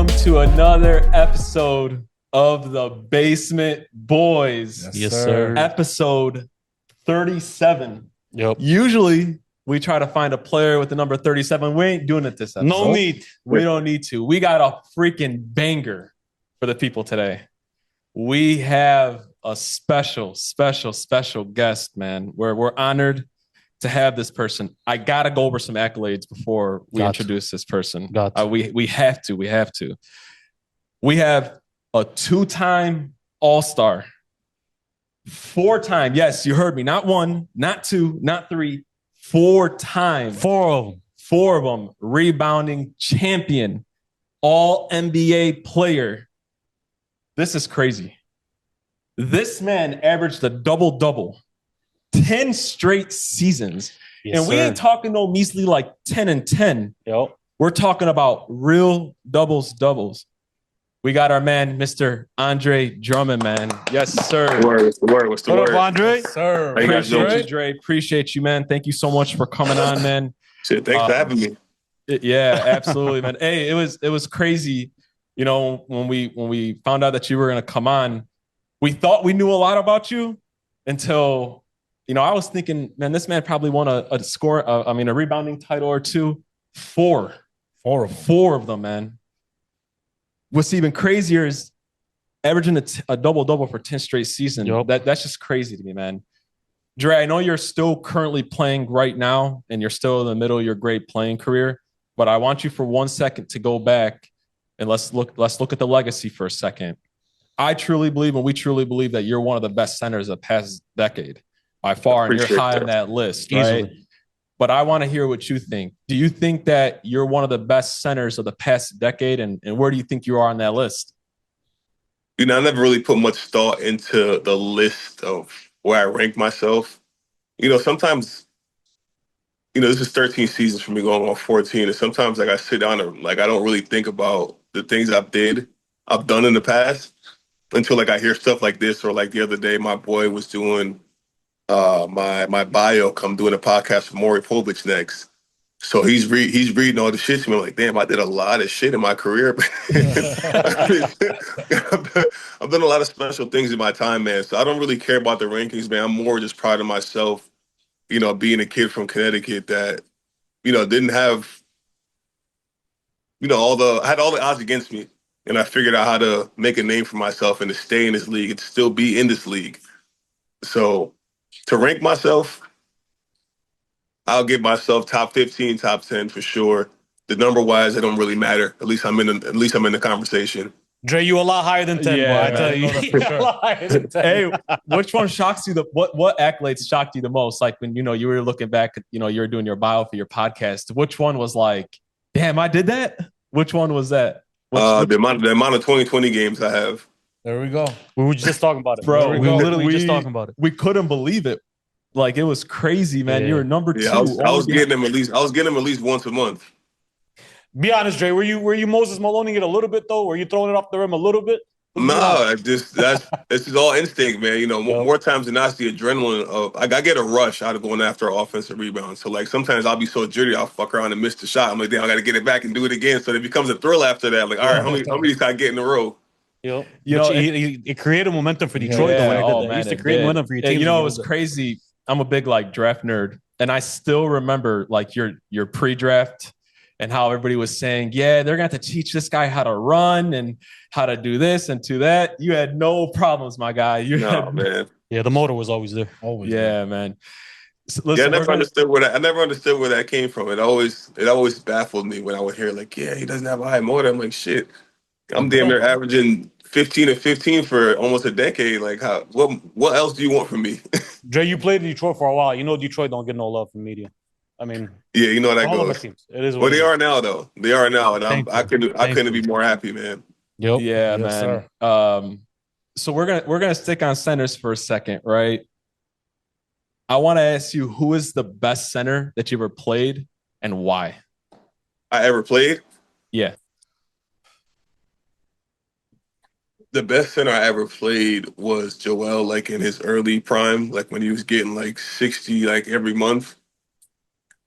welcome to another episode of the Basement Boyz. Yes, sir. Episode 37. Yep. Usually, we try to find a player with the number 37. We ain't doing it this episode. No need. We don't need to. We got a freaking banger for the people today. We have a special guest, man. We're honored to have this person. I gotta go over some accolades before we introduce this person. We have to. We have a 2-time All-Star, 4-time. Yes, you heard me. Not 1, not 2, not 3. 4-time. 4 of them. Rebounding champion, all NBA player. This is crazy. This man averaged a double-double 10 straight seasons. Yes, and we ain't talking no measly like 10 and 10. Yep. We're talking about real doubles. We got our man, Mr. Andre Drummond, man. Yes, sir. What's the word? What up, Andre? Yes, sir. How you guys doing? Appreciate you, Dre. Appreciate you, man. Thank you so much for coming on, man. Shit, thanks for having me. Yeah, absolutely, man. Hey, it was crazy. You know, when we found out that you were gonna come on, we thought we knew a lot about you until, you know, I was thinking, man, this man probably won a rebounding title or two. Four of them, man. What's even crazier is averaging a double-double for 10 straight seasons. Yep. That's just crazy to me, man. Dre, I know you're still currently playing right now, and you're still in the middle of your great playing career, but I want you for 1 second to go back and let's look at the legacy for a second. I truly believe, and we truly believe, that you're one of the best centers of the past decade by far, and you're high on that list, right? Easily. But I want to hear what you think. Do you think that you're one of the best centers of the past decade, and where do you think you are on that list? You know, I never really put much thought into the list of where I rank myself. You know, sometimes, you know, this is 13 seasons for me going on 14, and sometimes like I sit down and like I don't really think about the things I've done in the past until like I hear stuff like this, or like the other day my boy was doing my bio, come doing a podcast for Maury Povich next. So he's reading all the shit to me. I'm like, damn, I did a lot of shit in my career. I've done a lot of special things in my time, man. So I don't really care about the rankings, man. I'm more just proud of myself, you know, being a kid from Connecticut that, you know, didn't have, you know, I had all the odds against me. And I figured out how to make a name for myself and to stay in this league and still be in this league. So to rank myself, I'll give myself top 15, top 10 for sure. The number wise, it don't really matter. At least I'm in the conversation. Dre, you a lot higher than 10, Yeah, boy. I tell you. You're a lot higher than 10. Hey, which one shocks you? What accolades shocked you the most? Like when, you know, you were looking back, you know, you were doing your bio for your podcast. Which one was like, damn, I did that? Which one was that? The amount of 2020 games I have. There we go. We were just talking about it. Bro, we were literally just talking about it. We couldn't believe it. Like, it was crazy, man. Yeah. You were number 2. Yeah, I was getting them at least once a month. Be honest, Dre. Were you Moses Maloning it a little bit though? Were you throwing it off the rim a little bit? No, it's just all instinct, man. You know, more times than not, the adrenaline of I get a rush out of going after an offensive rebound. So like sometimes I'll be so jittery, I'll fuck around and miss the shot. I'm like, damn, I got to get it back and do it again. So it becomes a thrill after that. Like, all right, how many can I get in a row? You know, it created momentum for Detroit. Yeah, though, when it used to create momentum for your team. You know, it was crazy. I'm a big like draft nerd, and I still remember like your pre-draft and how everybody was saying, yeah, they're gonna have to teach this guy how to run and how to do this and do that. You had no problems, my guy. Man. Yeah, the motor was always there. Always. Yeah, man. So, listen, I never understood where that came from. It always baffled me when I would hear like, yeah, he doesn't have a high motor. I'm like, shit, I'm damn near averaging 15 to 15 for almost a decade. Like, what else do you want from me? Dre, you played in Detroit for a while. You know Detroit don't get no love from media. I mean, yeah, you know how that all goes. of our teams. It is. Well, they are now, though. They are now, and I couldn't be more happy, man. Yep. Yeah, yes, man. Sir. So we're gonna stick on centers for a second, right? I want to ask you, who is the best center that you ever played and why? I ever played? Yeah. The best center I ever played was Joel, like in his early prime, like when he was getting like 60 like every month.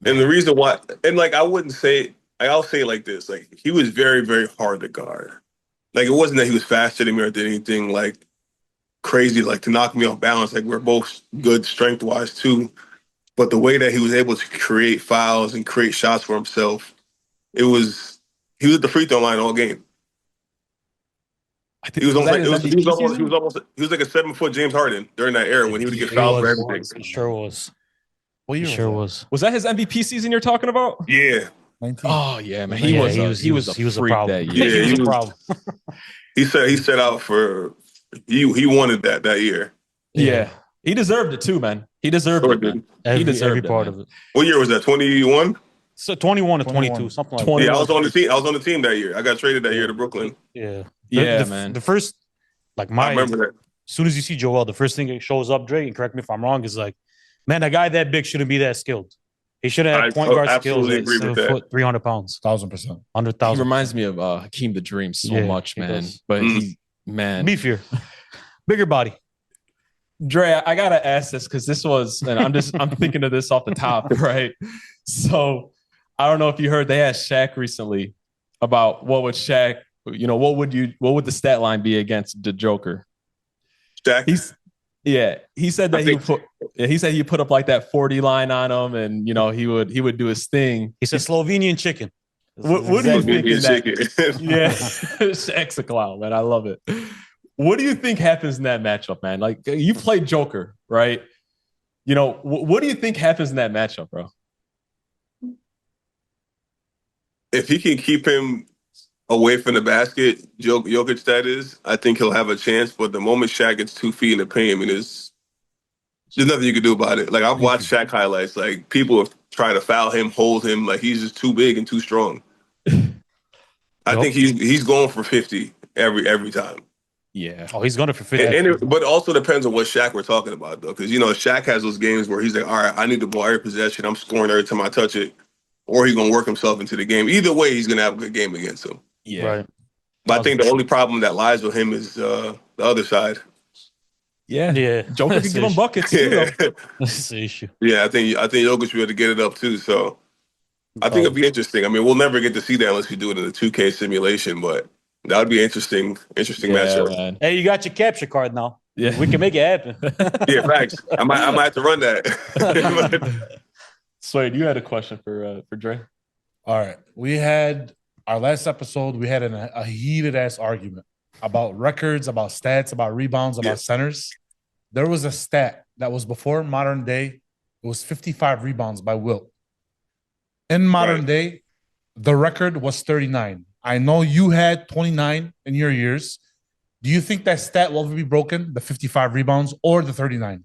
And the reason why, and like I wouldn't say I'll say it like this: like he was very, very hard to guard. Like it wasn't that he was faster than me or did anything like crazy, like to knock me off balance. Like we're both good strength wise too, but the way that he was able to create fouls and create shots for himself, he was at the free throw line all game. I think He was almost MVP he was like a 7-foot James Harden during that era when he would get fouled for everything. He sure was. What year He sure was. Was that his MVP season you're talking about? Yeah, 19. Oh yeah, man. Yeah, He was a freak problem. that year. Yeah, he was he a was- problem. he set out for he wanted that year. Yeah. He deserved it too, man. He deserved it, man. Every, He deserved every part it, of it. What year was that? 21? So 21 to 21. 22, something like 20. Yeah, I was on the team. I was on the team that year. I got traded that year to Brooklyn. that. Yeah. Yeah, the, man. The first, like I my, remember that. as soon as you see Joel, the first thing that shows up, Drake, and correct me if I'm wrong, is like, man, a guy that big shouldn't be that skilled. He should have I had point guard skills absolutely at agree with 7 that. foot, 300 pounds, 1,000%. He 100,000. reminds me of Hakeem the Dream so Yeah, much, he man. does. But Mm. he, man. Beefier. Bigger body. Dre, I gotta ask this because this was, and I'm thinking of this off the top, right? So I don't know if you heard they asked Shaq recently about what would Shaq, what would the stat line be against the Joker? Shaq. He said that he said he put up like that 40 line on him, and he would do his thing. He said Slovenian chicken. What do you think in that? Chicken. Yeah, Shaq's a clown, man. I love it. What do you think happens in that matchup, man? Like you played Joker, right? What do you think happens in that matchup, bro? If he can keep him away from the basket, Jokic that is, I think he'll have a chance. But the moment Shaq gets 2 feet in the paint, I mean, there's nothing you can do about it. Like I've watched Shaq highlights. Like people have tried to foul him, hold him. Like he's just too big and too strong. I think he's going for 50 every time. Yeah. Oh, he's going for 50. But it also depends on what Shaq we're talking about, though. Because, Shaq has those games where he's like, all right, I need the ball every possession. I'm scoring every time I touch it. Or he's going to work himself into the game. Either way, he's going to have a good game against him. Yeah. Right. But I think the only problem that lies with him is the other side. Yeah. Yeah. Joker can give him buckets, too, Yeah, though. That's the issue. I think Jokic will be able to get it up, too. So I think it'll be interesting. I mean, we'll never get to see that unless we do it in a 2K simulation. But that would be interesting matchup. Man. Hey, you got your capture card now. Yeah. We can make it happen. Yeah, facts. I might have to run that. Swade, you had a question for Dre? All right. We had our last episode, we had a heated ass argument about records, about stats, about rebounds, about centers. There was a stat that was before modern day. It was 55 rebounds by Wilt. In modern day, the record was 39. I know you had 29 in your years. Do you think that stat will ever be broken, the 55 rebounds or the 39?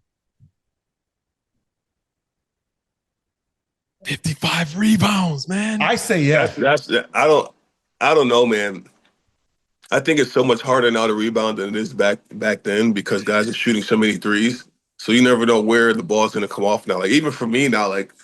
55 rebounds, man. I say yes. I don't know, man. I think it's so much harder now to rebound than it is back then because guys are shooting so many threes. So you never know where the ball's going to come off now. Like even for me now, like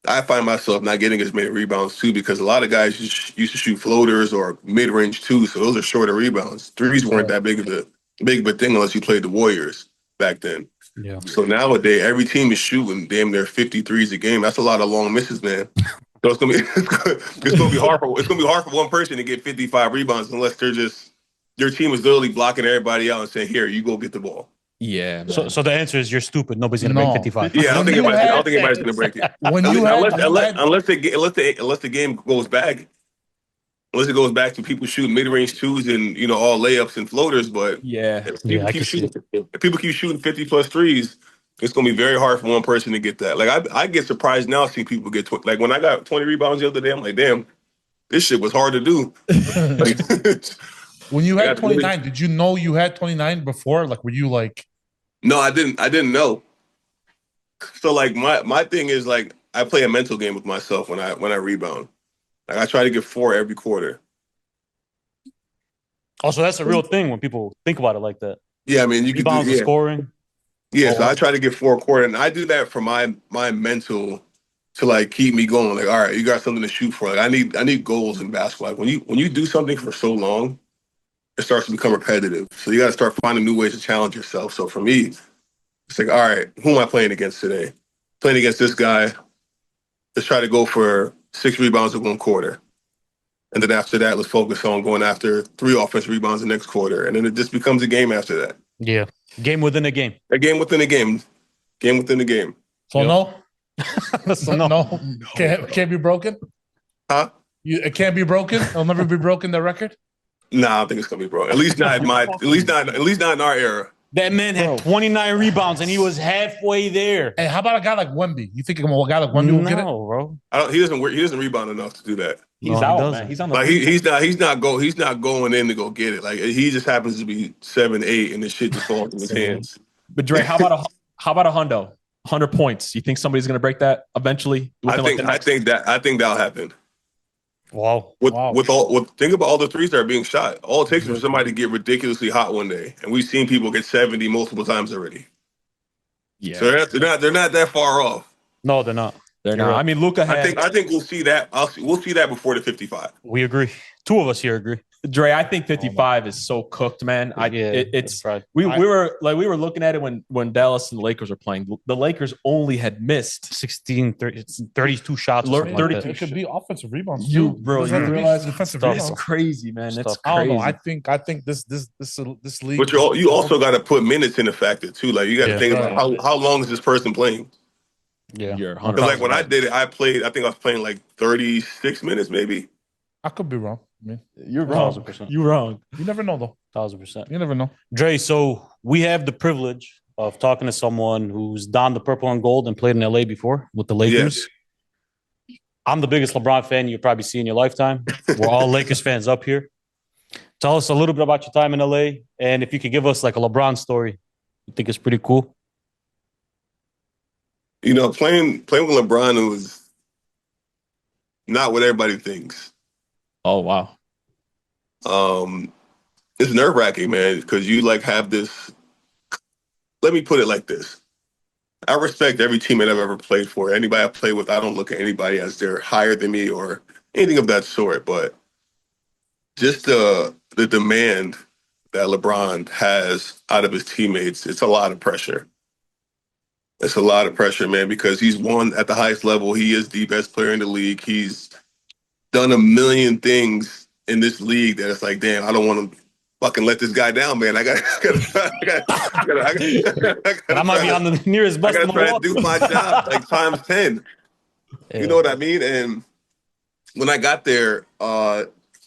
I find myself not getting as many rebounds too because a lot of guys used to shoot floaters or mid-range too. So those are shorter rebounds. Threes weren't that big of a thing unless you played the Warriors back then. Yeah. So nowadays, every team is shooting damn near 50 threes a game. That's a lot of long misses, man. So it's gonna be hard for one person to get 55 rebounds unless your team is literally blocking everybody out and saying, "Here, you go get the ball." Yeah. Man. So the answer is you're stupid. Nobody's gonna break 55. Yeah, I don't think anybody's gonna break it. When you Unless the game goes back. Unless it goes back to people shooting mid-range twos and all layups and floaters, but yeah, if people keep shooting 50+ threes, it's gonna be very hard for one person to get that. Like I get surprised now seeing people get like when I got 20 rebounds the other day, I'm like, damn, this shit was hard to do. When you had 29, did you know you had 29 before? Like, were you like? No, I didn't know. So like my thing is like I play a mental game with myself when I rebound. Like I try to get 4 every quarter. Also, that's a real thing when people think about it like that. Yeah, I mean you can Rebounds and scoring. Yeah, so I try to get 4 a quarter, and I do that for my mental to like keep me going. Like, all right, you got something to shoot for. Like I need goals in basketball. Like, when you do something for so long, it starts to become repetitive. So you got to start finding new ways to challenge yourself. So for me, it's like, all right, who am I playing against today? Playing against this guy. Let's try to go for 6 rebounds in 1 quarter. And then after that, let's focus on going after 3 offensive rebounds the next quarter. And then it just becomes a game after that. Yeah. Game within a game. A game within a game. Game within a game. So no, So no. no, can't be broken. Huh? It can't be broken. It'll never be broken. The record. Nah, I don't think it's gonna be broken. At least not in my. At least not in our era. That man had 29 rebounds and he was halfway there. Hey, how about a guy like Wemby? You think a guy like Wemby will get it? No, bro. He doesn't rebound enough to do that. He's No, he out, doesn't. man. He's on the Like he's not going in to go get it. Like he just happens to be 7'8" and the shit just falls in his hands. But Dre, how about a hundo? 100 points. You think somebody's going to break that eventually? I think that'll happen. Wow. Think about all the threes that are being shot. All it takes is for somebody to get ridiculously hot one day, and we've seen people get 70 multiple times already. Yeah. So they're not that far off. No, they're not. They're not. I mean, Luka had. I think we'll see that. We'll see that before the 55. We agree. Two of us here agree. Dre, I think 55 is so cooked, man. It's right. we were looking at it when Dallas and the Lakers were playing. The Lakers only had missed 16, 30, 32 shots. or something like 32 that. It could be offensive rebounds. You, too. bro, Doesn't have you to be realize defensive stuff. It's rebounds. crazy, man. It's Stuff. crazy. I don't know. I think this league. But you also got to put minutes in the factor too. Like you got to think about how long is this person playing? Yeah. You're Because 100%. like when I did it, I think I was playing like 36 minutes maybe. I could be wrong. I mean, You're wrong. 1000%. You're wrong. you never know though. 1000%. You never know. Dre, so we have the privilege of talking to someone who's donned the purple and gold and played in LA before with the Lakers. Yes. I'm the biggest LeBron fan you'll probably see in your lifetime. We're all Lakers fans up here. Tell us a little bit about your time in LA, and if you could give us like a LeBron story, you think it's pretty cool. You know, playing with LeBron was not what everybody thinks. Oh wow. It's nerve-wracking, man, because you like have this. Let me put it like this. I respect every teammate I've ever played for. Anybody I play with, I don't look at anybody as they're higher than me or anything of that sort. But just the demand that LeBron has out of his teammates, it's a lot of pressure. It's a lot of pressure, man, because he's won at the highest level. He is the best player in the league. He's done a million things in this league that it's like, damn, I don't want to fucking let this guy down, man. I might be on the nearest bus. I gotta try to do my job like times 10. Yeah. You know what I mean? And when I got there,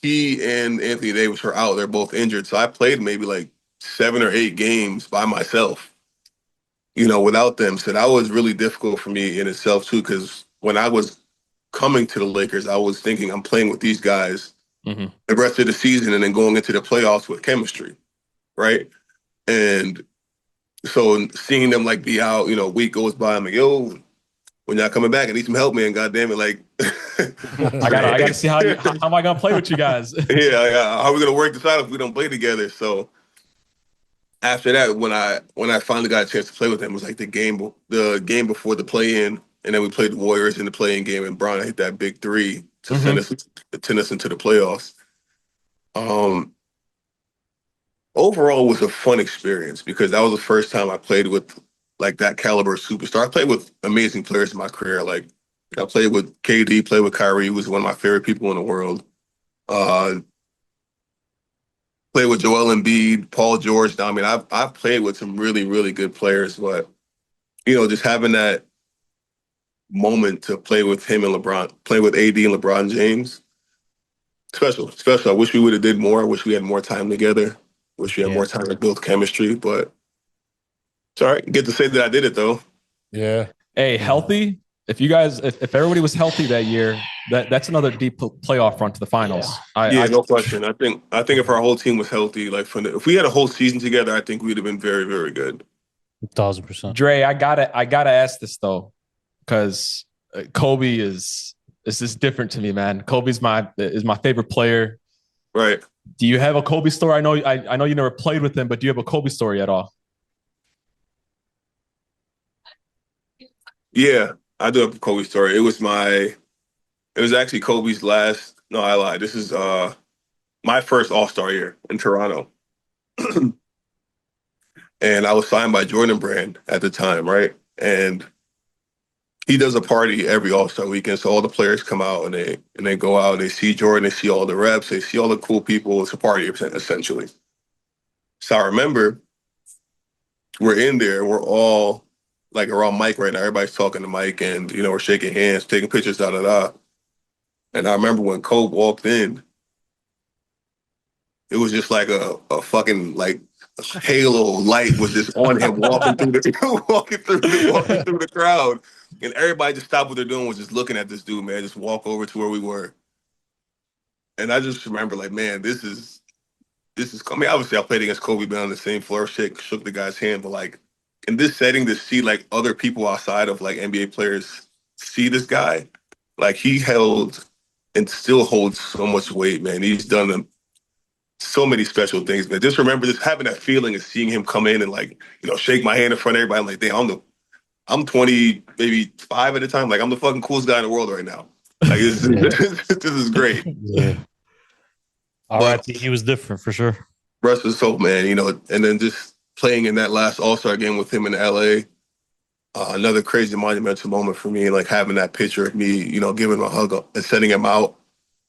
he and Anthony Davis were out. They're both injured. So I played maybe like 7 or 8 games by myself, you know, without them. So that was really difficult for me in itself too, because when I was coming to the Lakers, I was thinking I'm playing with these guys the rest of the season and then going into the playoffs with chemistry, right? And so seeing them like be out, you know, a week goes by, I'm like, yo, when y'all coming back, I need some help, man. God damn it, like I gotta see how am I gonna play with you guys? Yeah, how are we gonna work this out if we don't play together? So after that, when I finally got a chance to play with them, it was like the game before the play-in, and then we played the Warriors in the play-in game, and Bryant hit that big 3 to send us into the playoffs. Overall, it was a fun experience because that was the first time I played with like that caliber superstar. I played with amazing players in my career. Like I played with KD, played with Kyrie, who was one of my favorite people in the world. Played with Joel Embiid, Paul George. I mean, I've played with some really, really good players, but you know, just having that moment to play with him and LeBron, play with AD and LeBron James, special. I wish we would have did more. I wish we had more time together. Wish we had more time to build chemistry, but it's all right. Get to say that I did it though. Yeah. Hey, healthy. If you guys, if everybody was healthy that year, that's another deep playoff run to the finals. No question. I think if our whole team was healthy, like if we had a whole season together, I think we'd have been very, very good. 1000%. Dre, I gotta ask this though, because Kobe is just different to me, man. Kobe's my favorite player. Right. Do you have a Kobe story? I know you never played with him, but do you have a Kobe story at all? Yeah, I do have a Kobe story. It was actually Kobe's last. No, I lied. This is my first All-Star year in Toronto. And I was signed by Jordan Brand at the time, right? And he does a party every All-Star weekend. So all the players come out and they go out. They see Jordan. They see all the reps. They see all the cool people. It's a party essentially. So I remember we're in there. We're all like around Mike right now. Everybody's talking to Mike, and we're shaking hands, taking pictures, da da da. And I remember when Kobe walked in, it was just like a fucking like halo light was just on him walking through the crowd, and everybody just stopped what they're doing, was just looking at this dude, man, just walk over to where we were. And I just remember, like, man, this is. I mean, obviously, I played against Kobe, been on the same floor, shook the guy's hand, but like in this setting, to see like other people outside of like NBA players see this guy, like he held and still holds so much weight, man. He's done so many special things, man. Just remember just having that feeling of seeing him come in and like, shake my hand in front of everybody. I'm like, damn, I'm 20, maybe 5 at the time. Like, I'm the fucking coolest guy in the world right now. Like, this is great. Yeah. All right, he was different for sure. Rest his soul, man. And then just playing in that last All-Star game with him in LA, another crazy monumental moment for me. Like having that picture of me, giving him a hug and sending him out.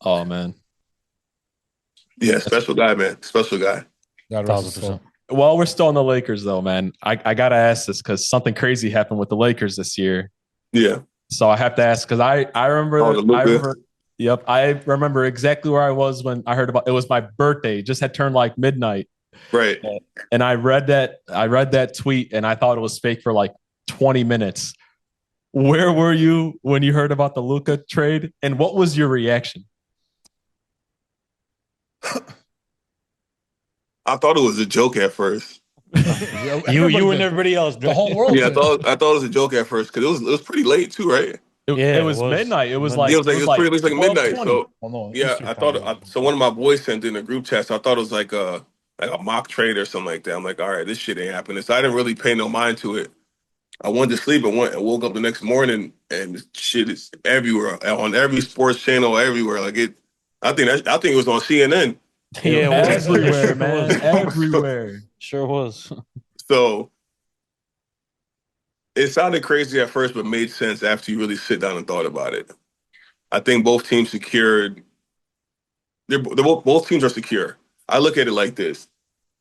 Oh man, yeah, special guy, man. Special guy. 1,000%. Well, we're still on the Lakers though, man. I gotta ask this because something crazy happened with the Lakers this year. Yeah. So I have to ask because I remember. Yep, I remember exactly where I was when I heard about it. Was my birthday, just had turned like midnight. Right. And I read that tweet and I thought it was fake for like 20 minutes. Where were you when you heard about the Luka trade? And what was your reaction? I thought it was a joke at first. you and everybody else. The whole world. Yeah, I thought it was a joke at first because it was pretty late too, right? It was midnight. It was like pretty midnight. So yeah, I thought so. One of my boys sent in a group chat. So I thought it was like a mock trade or something like that. I'm like, all right, this shit ain't happening. So I didn't really pay no mind to it. I went to sleep and woke up the next morning and shit is everywhere on every sports channel, everywhere. Like it, I think it was on CNN. Yeah, everywhere, man, everywhere. Sure was. So it sounded crazy at first, but made sense after you really sit down and thought about it. I think both teams secured. Both teams are secure. I look at it like this.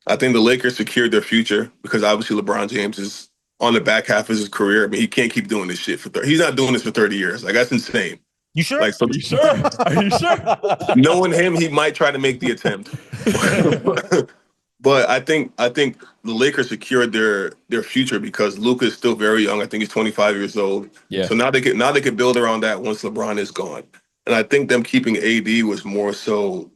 I think the Lakers secured their future because obviously LeBron James is on the back half of his career. I mean, he can't keep doing this shit for 30. He's not doing this for 30 years. Like, that's insane. You sure? Like, so, Are you sure? Are you sure? Knowing him, he might try to make the attempt. But I think the Lakers secured their future because Luka is still very young. I think he's 25 years old. Yeah. So now they can build around that once LeBron is gone. And I think them keeping AD was more so.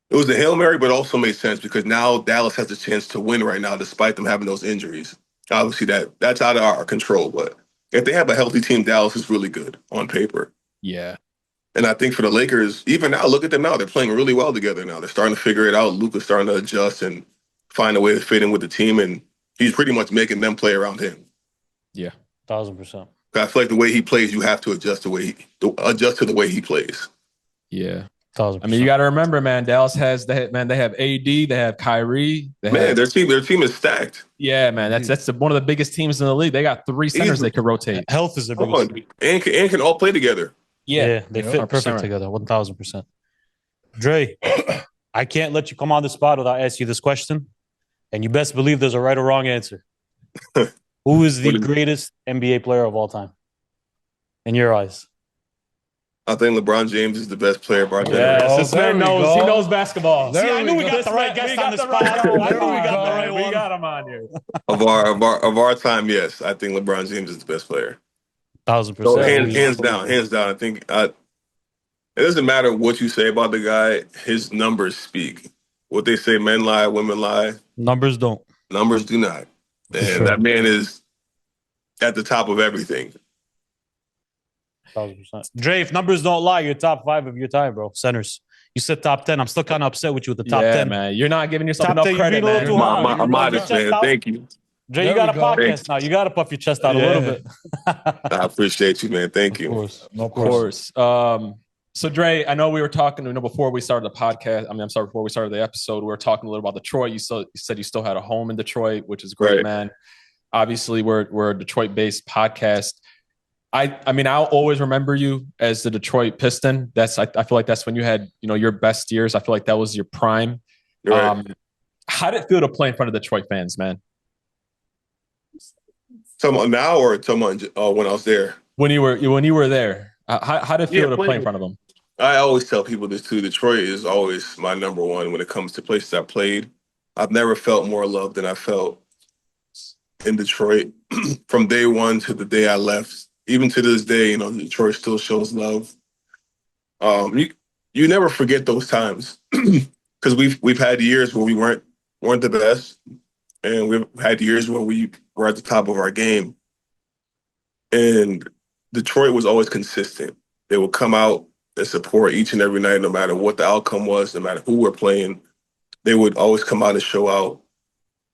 It was a Hail Mary, but also made sense because now Dallas has a chance to win right now, despite them having those injuries. Obviously, that's out of our control. But if they have a healthy team, Dallas is really good on paper. Yeah. And I think for the Lakers, even now, look at them now. They're playing really well together now. They're starting to figure it out. Luka's starting to adjust and find a way to fit in with the team. And he's pretty much making them play around him. Yeah. 1,000%. I feel like the way he plays, you have to adjust to the way he plays. Yeah. 1,000%. I mean, you got to remember, man, Dallas they have AD, they have Kyrie. Their team is stacked. Yeah, man, that's one of the biggest teams in the league. They got 3 centers they could rotate. Health is their biggest. And can all play together. Yeah, they fit perfect together, 1,000%. Dre, I can't let you come on the spot without asking you this question, and you best believe there's a right or wrong answer. Who is the greatest NBA player of all time, in your eyes? I think LeBron James is the best player. This man knows. He knows basketball. See, I knew we got the right guest on the spot. I knew we got the right one. We got him on here. Of our time, yes, I think LeBron James is the best player. 1,000%. So hands down. I think it doesn't matter what you say about the guy. His numbers speak. What they say, men lie, women lie. Numbers don't. Numbers do not. And that man is at the top of everything. 1,000%. Dre, if numbers don't lie, you're top 5 of your time, bro. Centers. You said top 10. I'm still kind of upset with you with the top 10. Man. You're not giving yourself Top enough 10, credit, you're being a man. little too high. I'm modest, man. Thank you. Dre, you got a podcast now. You got to puff your chest out a little bit. I appreciate you, man. Thank you. Of course. So, Dre, I know we were talking, before we started the podcast. Before we started the episode, we were talking a little about Detroit. You said you still had a home in Detroit, which is great, man. obviously we're a Detroit-based podcast. I mean, I'll always remember you as the Detroit Piston. I feel like that's when you had, your best years. I feel like that was your prime. Right. How did it feel to play in front of Detroit fans, man? Someone now or someone when I was there? When you were there, how did it feel to play in front of them? I always tell people this too. Detroit is always my number one when it comes to places I played. I've never felt more love than I felt in Detroit from day one to the day I left. Even to this day, Detroit still shows love. You never forget those times because we've had years where we weren't the best, and we've had years where we were at the top of our game. And Detroit was always consistent. They would come out and support each and every night, no matter what the outcome was, no matter who we're playing. They would always come out and show out.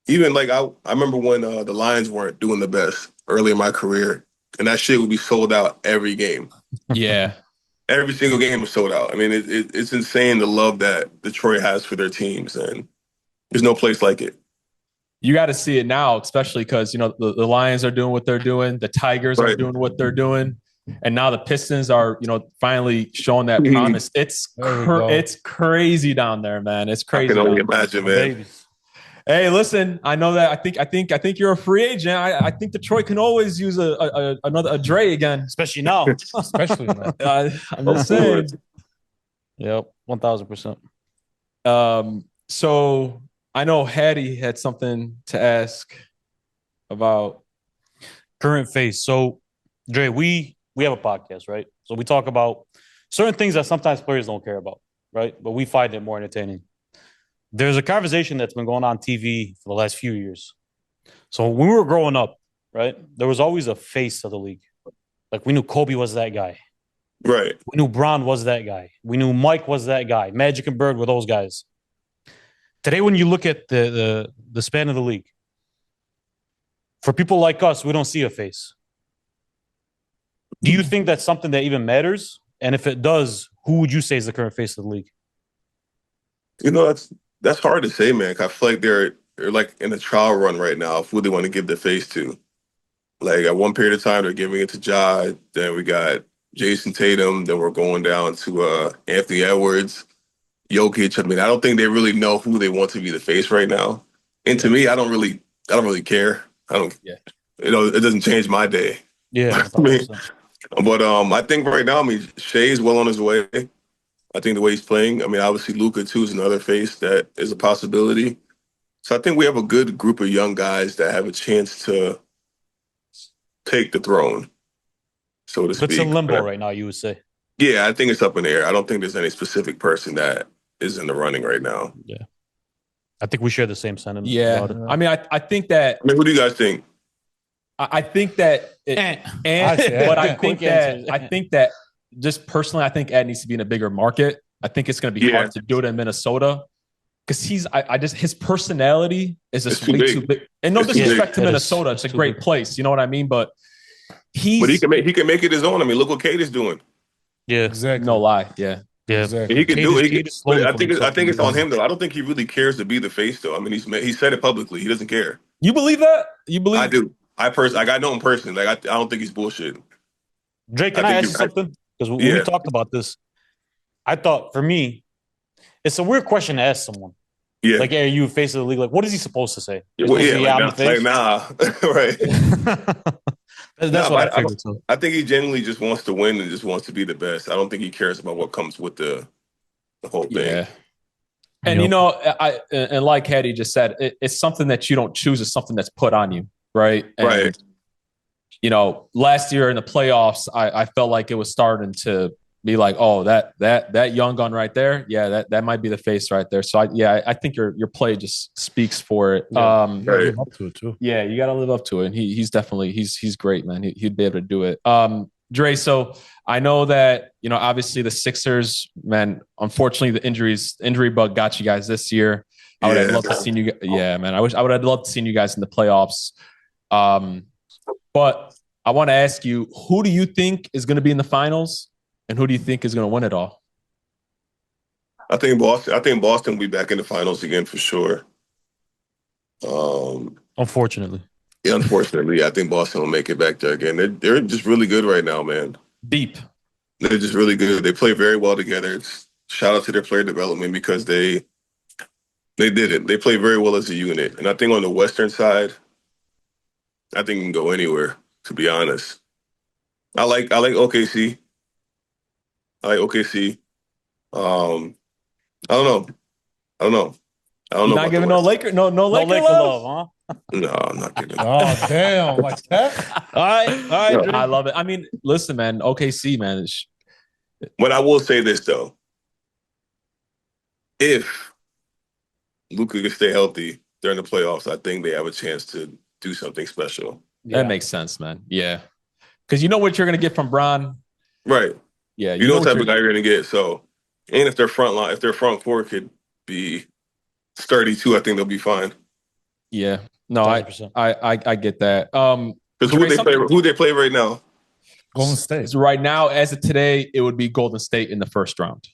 Even like I remember when the Lions weren't doing the best early in my career, and that shit would be sold out every game. Yeah. Every single game was sold out. I mean, it's insane the love that Detroit has for their teams, and there's no place like it. You got to see it now, especially because, the Lions are doing what they're doing. The Tigers are doing what they're doing. And now the Pistons are, finally showing that promise. It's crazy down there, man. It's crazy. I can only imagine, man. Hey, listen, I know that. I think you're a free agent. I think Detroit can always use another Dre again, especially now. I'm just saying. Yep, 1,000%. So I know Hattie had something to ask about current face. So, Dre, we have a podcast, right? So we talk about certain things that sometimes players don't care about, right? But we find it more entertaining. There's a conversation that's been going on TV for the last few years. So when we were growing up, right, there was always a face of the league. Like we knew Kobe was that guy. Right. We knew Bron was that guy. We knew Mike was that guy. Magic and Bird were those guys. Today, when you look at the span of the league, for people like us, we don't see a face. Do you think that's something that even matters? And if it does, who would you say is the current face of the league? That's hard to say, man. I feel like they're like in a trial run right now of who they want to give their face to. Like at one period of time, they're giving it to Ja. Then we got Jason Tatum. Then we're going down to Anthony Edwards, Jokic. I mean, I don't think they really know who they want to be the face right now. And to me, I don't really care. It doesn't change my day. Yeah. I mean, but I think right now, Shea's well on his way. I think the way he's playing, obviously Luka too is another face that is a possibility. So I think we have a good group of young guys that have a chance to take the throne, so to speak. It's in limbo right now, you would say? Yeah, I think it's up in the air. I don't think there's any specific person that is in the running right now. Yeah. I think we share the same sentiment. Yeah. About it. I think that... what do you guys think? I think that... I think that just personally, I think Ed needs to be in a bigger market. I think it's going to be hard to do it in Minnesota because his personality is just way too big. And no disrespect to Minnesota, it's a great place. You know what I mean? But he can make it his own. Look what Kate is doing. Yeah, exactly. No lie. Yeah. Exactly. He can do it. I think it's on him though. I don't think he really cares to be the face though. He said it publicly. He doesn't care. You believe that? I do. I got know him personally. Like I don't think he's bullshitting. Drake, can I ask you something? Because when we talked about this, I thought for me, it's a weird question to ask someone. Yeah. Like, are you a face of the league? Like, what is he supposed to say? I'm the face. Nah. Right. That's what I figured. I think he genuinely just wants to win and just wants to be the best. I don't think he cares about what comes with the whole thing. Yeah. And and like Hattie just said, it's something that you don't choose. It's something that's put on you, right? And, right. Last year in the playoffs, I felt like it was starting to be like, oh, that young gun right there, yeah, that might be the face right there. So I think your play just speaks for it. Yeah, live up to it too. Yeah, you got to live up to it. And he's definitely he's great, man. He'd be able to do it. Dre, so I know that obviously the Sixers, man. Unfortunately, the injury bug got you guys this year. I would have loved to see you. Yeah, man. I would have loved to see you guys in the playoffs. But I want to ask you, who do you think is going to be in the finals, and who do you think is going to win it all? I think Boston will be back in the finals again for sure. Unfortunately. Yeah, unfortunately, I think Boston will make it back there again. They're just really good right now, man. Deep. They're just really good. They play very well together. Shout out to their player development because they did it. They play very well as a unit. And I think on the Western side, I think it can go anywhere, to be honest. I like OKC. I like OKC. I don't know. I don't know. I don't know. Not giving no Laker, no Laker love, huh? No, I'm not giving. Oh damn, like that. All right. I love it. I mean, listen, man, OKC, man. But I will say this though: if Luka can stay healthy during the playoffs, I think they have a chance to do something special. That makes sense, man. Yeah, because you know what you're gonna get from Bron, right? Yeah, you know what type of guy you're gonna get. So, and if their front four could be sturdy too, I think they'll be fine. Yeah, no, 100%. I get that. Because who they play right now? Golden State. So right now, as of today, it would be Golden State in the first round.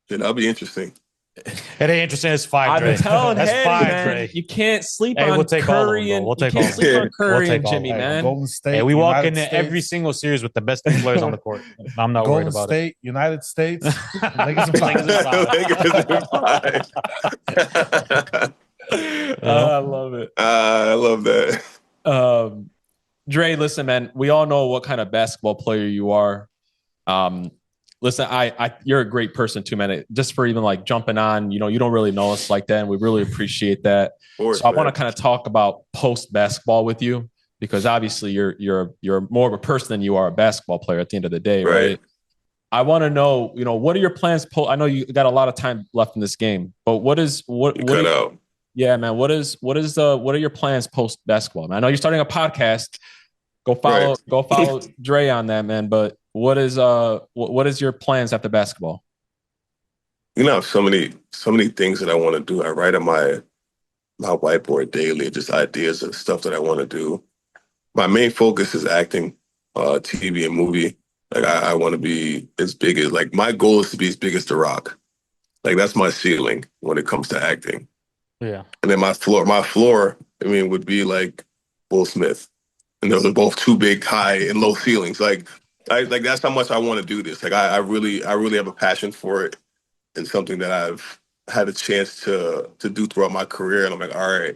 Yeah, that'll be interesting. It ain't interesting. It's five. I've been telling That's Hattie, five, man. Dre. You can't sleep on we'll take Curry all of them, and you can't sleep on Curry and Jimmy, Hey, man. Golden State. Hey, we walk United into States. every single series with the best team players on the court. I'm not worried Golden about State, United States, Lakers and five. I love it. I love that. Dre, listen, man, we all know what kind of basketball player you are. Listen, you're a great person too, man. Just for even like jumping on, you don't really know us like that, and we really appreciate that. Course, so I want to kind of talk about post basketball with you because obviously you're more of a person than you are a basketball player at the end of the day, right? I want to know, what are your plans? I know you got a lot of time left in this game, but what? Yeah, man. What are your plans post basketball, man? I know you're starting a podcast. Go follow Dre on that, man. But what is your plans after basketball? So many things that I want to do. I write on my whiteboard daily, just ideas of stuff that I want to do. My main focus is acting, TV and movie. Like I want to be as big as my goal is to be as big as The Rock. Like that's my ceiling when it comes to acting. Yeah. And then my floor, would be like Will Smith. And those are both too big, high and low ceilings. Like that's how much I want to do this. Like I really have a passion for it and something that I've had a chance to do throughout my career. And I'm like, all right,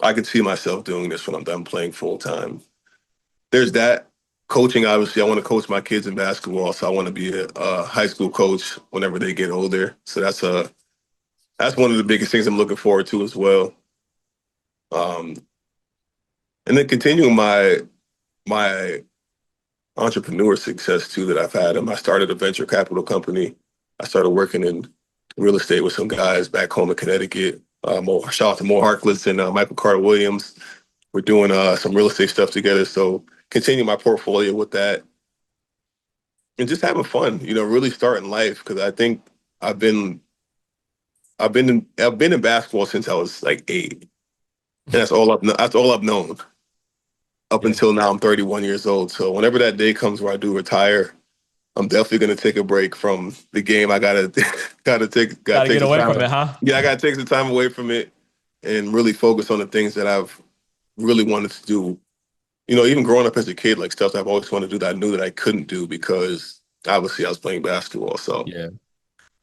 I can see myself doing this when I'm done playing full time. There's that. Coaching, obviously, I want to coach my kids in basketball, so I want to be a high school coach whenever they get older. So that's one of the biggest things I'm looking forward to as well. And then continuing my entrepreneur success too that I've had. I started a venture capital company. I started working in real estate with some guys back home in Connecticut. Shout out to Mo Harkless and Michael Carter Williams. We're doing some real estate stuff together. So continue my portfolio with that. And just having fun, really starting life. Because I think I've been in basketball since I was like 8. And that's all I've known. Up until now, I'm 31 years old. So whenever that day comes where I do retire, I'm definitely going to take a break from the game. I gotta get away from it, huh? Yeah, I gotta take some time away from it and really focus on the things that I've really wanted to do. Even growing up as a kid, like stuff that I've always wanted to do that I knew that I couldn't do because obviously I was playing basketball. So yeah,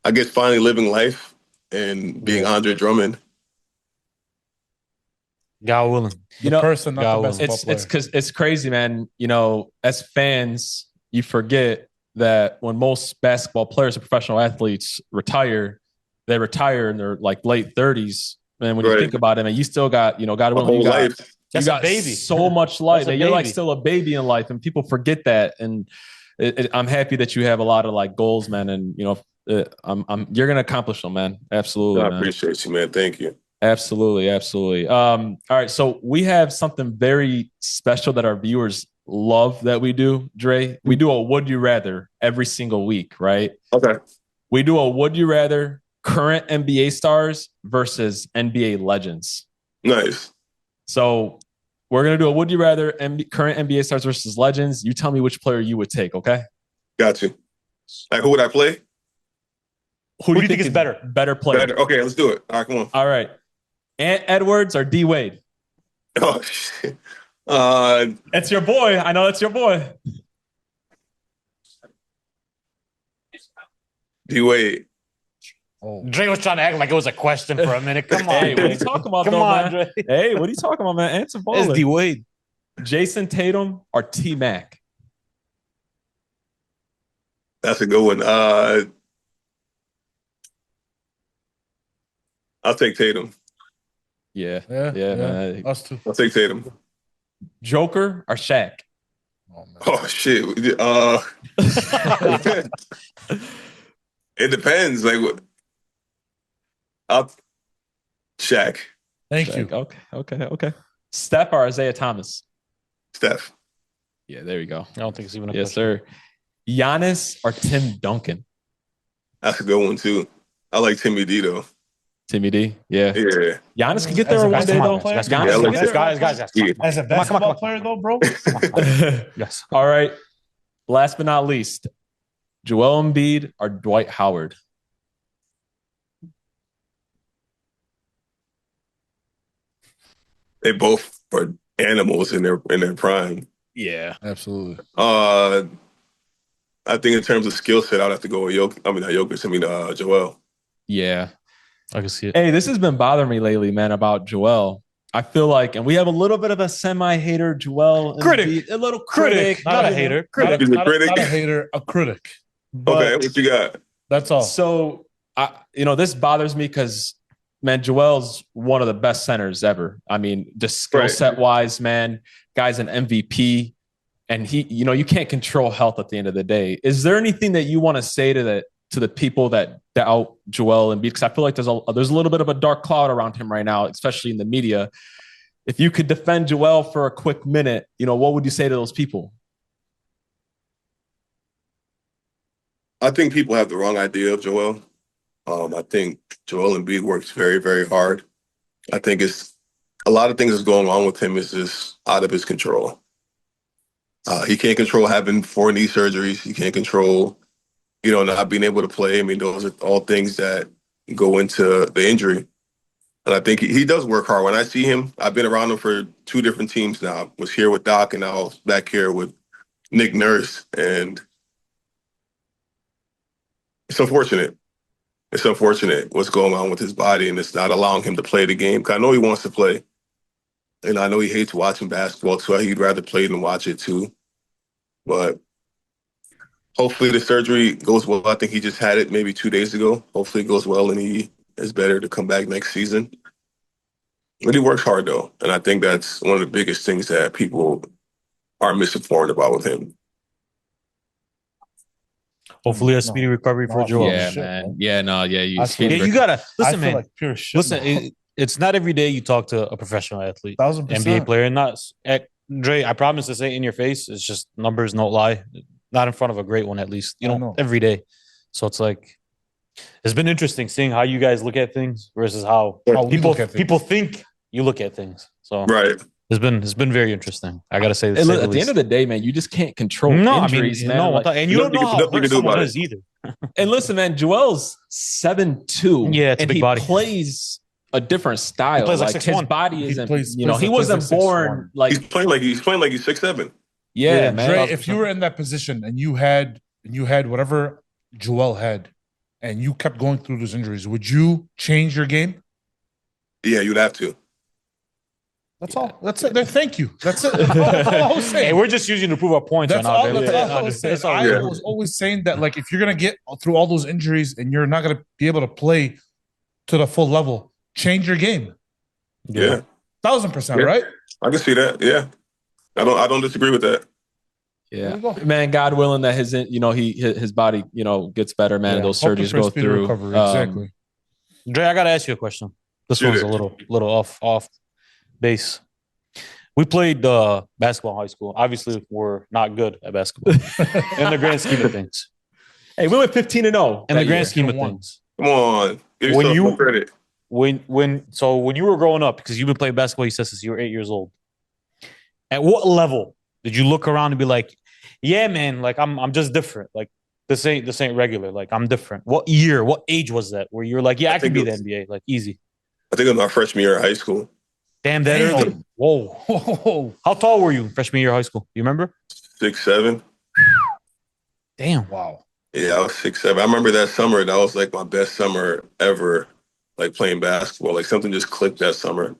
I guess finally living life and being Andre Drummond. God willing. Person, not the basketball player. It's because it's crazy, man. As fans, you forget that when most basketball players and professional athletes retire, they retire in their late 30s. And when you think about it, man, you still got, God willing, you got life. You got baby. So much life. You're baby. still a baby in life, and people forget that. And I'm happy that you have a lot of goals, man. And you're gonna accomplish them, man. Absolutely. I appreciate you, man. Thank you. Absolutely. All right, so we have something very special that our viewers love that we do, Dre. We do a Would You Rather every single week, right? Okay. We do a Would You Rather current NBA stars versus NBA legends. Nice. So we're going to do a Would You Rather current NBA stars versus legends. You tell me which player you would take, okay? Got you. Who would I play? Who do you think is better? Better player. Better. Okay, let's do it. All right, come on. All right. Ant Edwards or D Wade? Oh, shit. It's your boy. I know it's your boy. D-Wade. Oh. Dre was trying to act like it was a question for a minute. Come on. Hey, what are you talking about, Come though, on, man? Dre. Hey, what are you talking about, man? Answer It's ball. D-Wade. Jason Tatum or T-Mac? That's a good one. I'll take Tatum. Yeah, Yeah, man. us too. I'll take Tatum. Joker or Shaq? Oh, man. Oh shit. It depends. Like what? I'll Shaq. Thank Shaq. you. Okay. Steph or Isaiah Thomas? Steph. Yeah, there you go. I don't think it's even a Yes, question. sir. Giannis or Tim Duncan? That's a good one too. I like Timmy D though. Timmy D? Yeah. Yeah. Giannis can get As there a one day, basketball though. player? Giannis Yeah, can like get there. Guys. Yeah. As a basketball player, though, bro. Yes. All right. Last but not least, Joel Embiid or Dwight Howard? They both are animals in their prime. Yeah. Absolutely. I think in terms of skill set, I'd have to go with Joel. Yeah. I can see it. Hey, this has been bothering me lately, man, about Joel. I feel like, and we have a little bit of a semi-hater, Joel. Critic. Embiid, a little critic. Not a hater. Critic. He's a critic. Not a hater, a critic. Okay, what you got? That's all. So, this bothers me because, man, Joel's one of the best centers ever. I mean, just skill set wise, man, guy's an MVP. And he, you can't control health at the end of the day. Is there anything that you want to say to the people that doubt Joel Embiid? Because I feel like there's a little bit of a dark cloud around him right now, especially in the media. If you could defend Joel for a quick minute, what would you say to those people? I think people have the wrong idea of Joel. I think Joel Embiid works very, very hard. I think it's a lot of things that's going on with him is just out of his control. He can't control having 4 knee surgeries. He can't control, not being able to play. I mean, those are all things that go into the injury. And I think he does work hard. When I see him, I've been around him for 2 different teams now. I was here with Doc and now I was back here with Nick Nurse. And it's unfortunate. It's unfortunate what's going on with his body and it's not allowing him to play the game. 'Cause I know he wants to play. And I know he hates watching basketball, so he'd rather play than watch it too. But hopefully the surgery goes well. I think he just had it maybe 2 days ago. Hopefully it goes well and he is better to come back next season. But he works hard though. And I think that's one of the biggest things that people are misinformed about with him. Hopefully a speedy recovery for Joel. Yeah, man. Yeah, no, yeah. You gotta listen, I man. feel like pure shit. Listen, it's not every day you talk to a professional athlete, 1,000%. NBA player, and not Dre. I promise to say in your face, it's just numbers, don't lie. Not in front of a great one, at least. Every day. So it's like it's been interesting seeing how you guys look at things versus how people think you look at things. So right. It's been very interesting. I gotta say this. At the end of the day, man, you just can't control injuries, man. And you don't know how hurt someone is either. And listen, man, Joel's 7'2". Yeah, it's a big body. Plays a different style. He plays like his 6'1". body isn't. Plays he wasn't born 6'1". like he's playing like he's 6'7". Yeah, man. Dre, if you were in that position and you had whatever Joel had, and you kept going through those injuries, would you change your game? Yeah, you'd have to. That's all. That's it. Thank you. That's it. That's all I was saying. Hey, we're just using to prove our points That's right all. now. That's all I was saying. I was always saying that, like, if you're gonna get through all those injuries and you're not gonna be able to play to the full level, change your game. Yeah, 1,000%. Right? I can see that. Yeah, I don't disagree with that. Yeah, man. God willing that his body gets better, man. And those surgeries go through. Exactly. Dre, I gotta ask you a question. This one's a little off base. We played basketball in high school. Obviously, we're not good at basketball in the grand scheme of things. Hey, we went 15-0 in the grand scheme of things. Come on, give yourself some credit. When you were growing up, because you've been playing basketball, you said since you were 8 years old. At what level did you look around and be like, "Yeah, man, like I'm just different. Like this ain't regular. Like I'm different." What age was that where you were like, "Yeah, I can be the NBA, like easy"? I think it was my freshman year of high school. Damn, that early. Whoa. How tall were you freshman year of high school? You remember? 6'7". Damn. Wow. Yeah, I was 6'7". I remember that summer. That was like my best summer ever, like playing basketball. Like something just clicked that summer.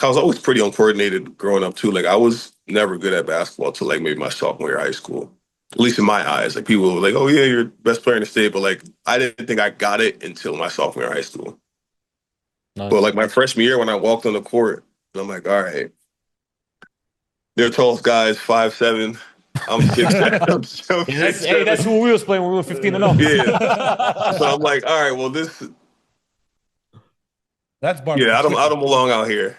I was always pretty uncoordinated growing up too. Like I was never good at basketball till like maybe my sophomore year of high school. At least in my eyes. Like people were like, "Oh yeah, you're the best player in the state," but like I didn't think I got it until my sophomore year of high school. Nice. But like my freshman year when I walked on the court, I'm like, all right, they're tallest guys, 5'7". I'm 6'7". Hey, that's who we was playing when we were 15 and 0. Yeah. So I'm like, all right, well this. That's I don't belong out here.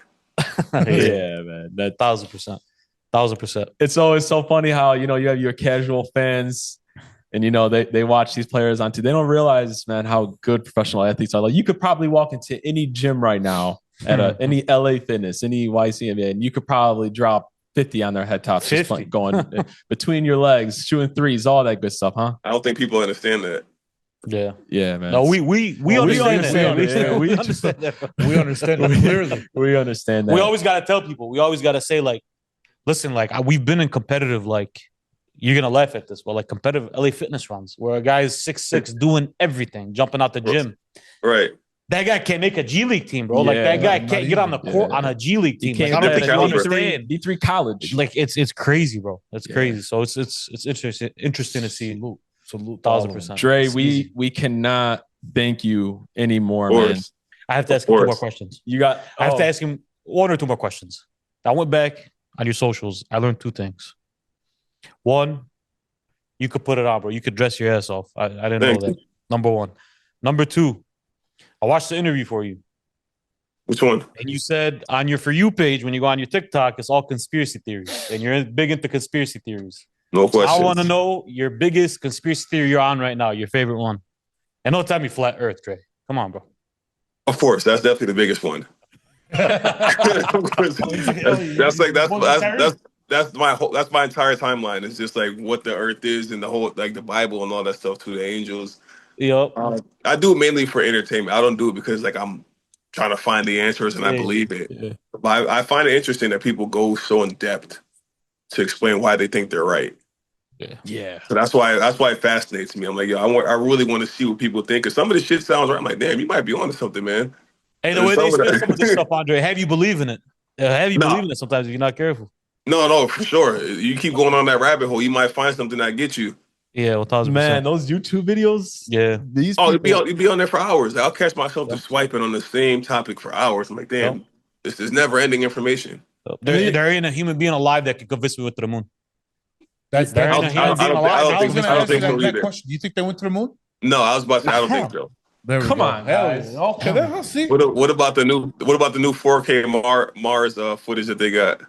Yeah, man. That 1,000%. 1,000%. It's always so funny how, you have your casual fans and, they watch these players on TV. They don't realize, man, how good professional athletes are. Like you could probably walk into any gym right now at any LA Fitness, any YCMA, and you could probably drop 50 on their head tops, 50 just going between your legs, shooting threes, all that good stuff, huh? I don't think people understand that. Yeah, man. No, we understand that. We understand that. We understand it clearly. We understand that. We always got to tell people. We always got to say, like, listen, like, we've been in competitive, like, you're going to laugh at this, but like competitive LA Fitness runs where a guy is 6'6", doing everything, jumping out the gym. Right. That guy can't make a G League team, bro. Like, that guy can't get on the court on a G League team. Like, I don't think you understand. D3 college. Like, it's crazy, bro. It's crazy. So it's interesting to see. Salute. 1,000%. Dre, we cannot thank you anymore, man. I have to ask you 2 more questions. I have to ask him 1 or 2 more questions. I went back on your socials. I learned 2 things. 1, you could put it on, bro. You could dress your ass off. I didn't know that. Number 1. Number 2, I watched the interview for you. Which one? And you said on your For You page, when you go on your TikTok, it's all conspiracy theories. And you're big into conspiracy theories. No question. I want to know your biggest conspiracy theory you're on right now, your favorite one. And don't tell me flat Earth, Dre. Come on, bro. Of course, that's definitely the biggest one. That's my entire timeline. It's just like what the Earth is and the whole like the Bible and all that stuff to the angels. Yep. I do it mainly for entertainment. I don't do it because like I'm trying to find the answers and I believe it. Yeah. But I find it interesting that people go so in depth to explain why they think they're right. Yeah. So that's why it fascinates me. I'm like, I really want to see what people think. Because some of the shit sounds right. I'm like, damn, you might be onto something, man. Hey, the way they spin some of this stuff, Andre, have you believe in it? Have you believe in it sometimes if you're not careful? No, for sure. You keep going on that rabbit hole, you might find something that gets you. Yeah, 1,000%. Man, those YouTube videos. Yeah. You'd be on there for hours. I'll catch myself just swiping on the same topic for hours. I'm like, damn, this is never ending information. There ain't a human being alive that could convince me went to the moon. I don't think so either. Do you think they went to the moon? No, I was about to say I don't think so. Come on, guys. Okay, then see. What about the new 4K Mars footage that they got?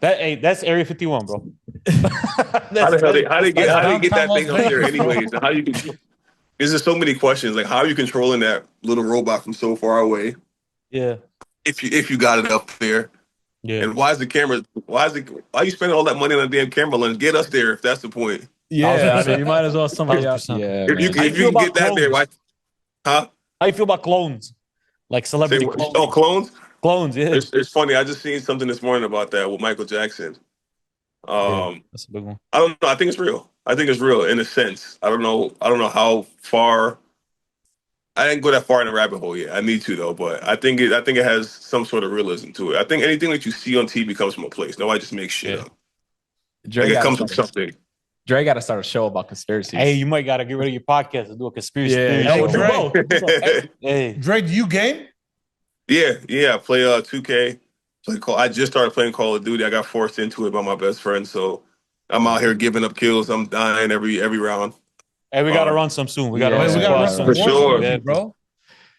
That's Area 51, bro. How they get that thing up there anyways? There's just so many questions. Like, how are you controlling that little robot from so far away? Yeah. If you got it up there. Yeah. And why are you spending all that money on a damn camera lens? Get us there if that's the point. Yeah, I mean, you might as well somebody else. Yeah. If you can get that there, why? Huh? How you feel about clones? Like celebrity clones? Oh, clones? Clones, yeah. It's funny. I just seen something this morning about that with Michael Jackson. That's a big one. I don't know. I think it's real. I think it's real in a sense. I don't know how far. I didn't go that far in the rabbit hole yet. I need to though, but I think it has some sort of realism to it. I think anything that you see on TV comes from a place. Nobody just makes shit up. Like it comes from something. Dre got to start a show about conspiracies. Hey, you might got to get rid of your podcast and do a conspiracy theory. Hey, Dre, do you game? Yeah. I play 2K. I just started playing Call of Duty. I got forced into it by my best friend, so I'm out here giving up kills. I'm dying every round. Hey, we got to run some soon. We got to run some for sure, yeah, bro.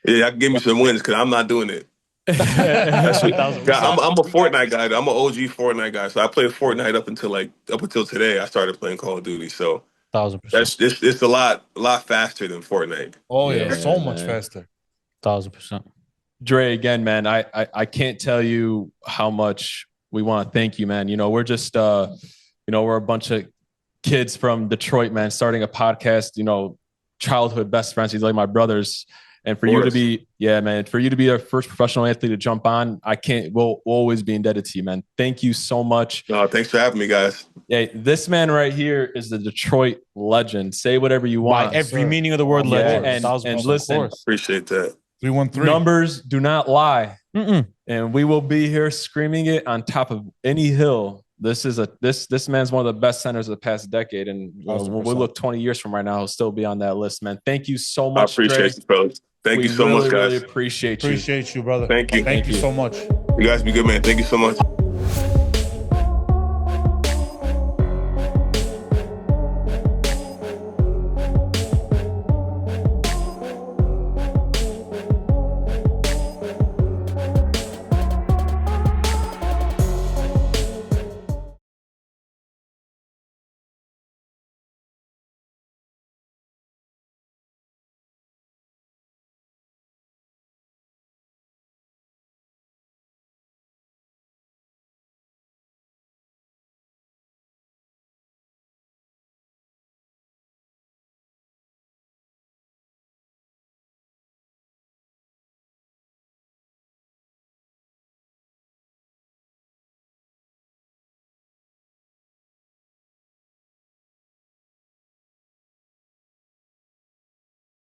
Yeah, I can give me some wins because I'm not doing it. I'm a Fortnite guy. I'm an OG Fortnite guy. So I played Fortnite up until today. I started playing Call of Duty. So 1,000%. It's a lot faster than Fortnite. Oh yeah, so much faster. 1,000%. Dre, again, man, I can't tell you how much we want to thank you, man. We're just we're a bunch of kids from Detroit, man, starting a podcast. Childhood best friends. He's like my brothers. And for you to be, for you to be our first professional athlete to jump on, we'll always be indebted to you, man. Thank you so much. Thanks for having me, guys. Yeah, this man right here is the Detroit legend. Say whatever you want. By every meaning of the word legend. And listen, appreciate that. 313. Numbers do not lie. Mm-mm. And we will be here screaming it on top of any hill. This man's one of the best centers of the past decade. And when we look 20 years from right now, he'll still be on that list, man. Thank you so much. I appreciate you, fellas. Thank you so much, guys. Really appreciate you. Appreciate you, brother. Thank you. Thank you so much. You guys be good, man. Thank you so much.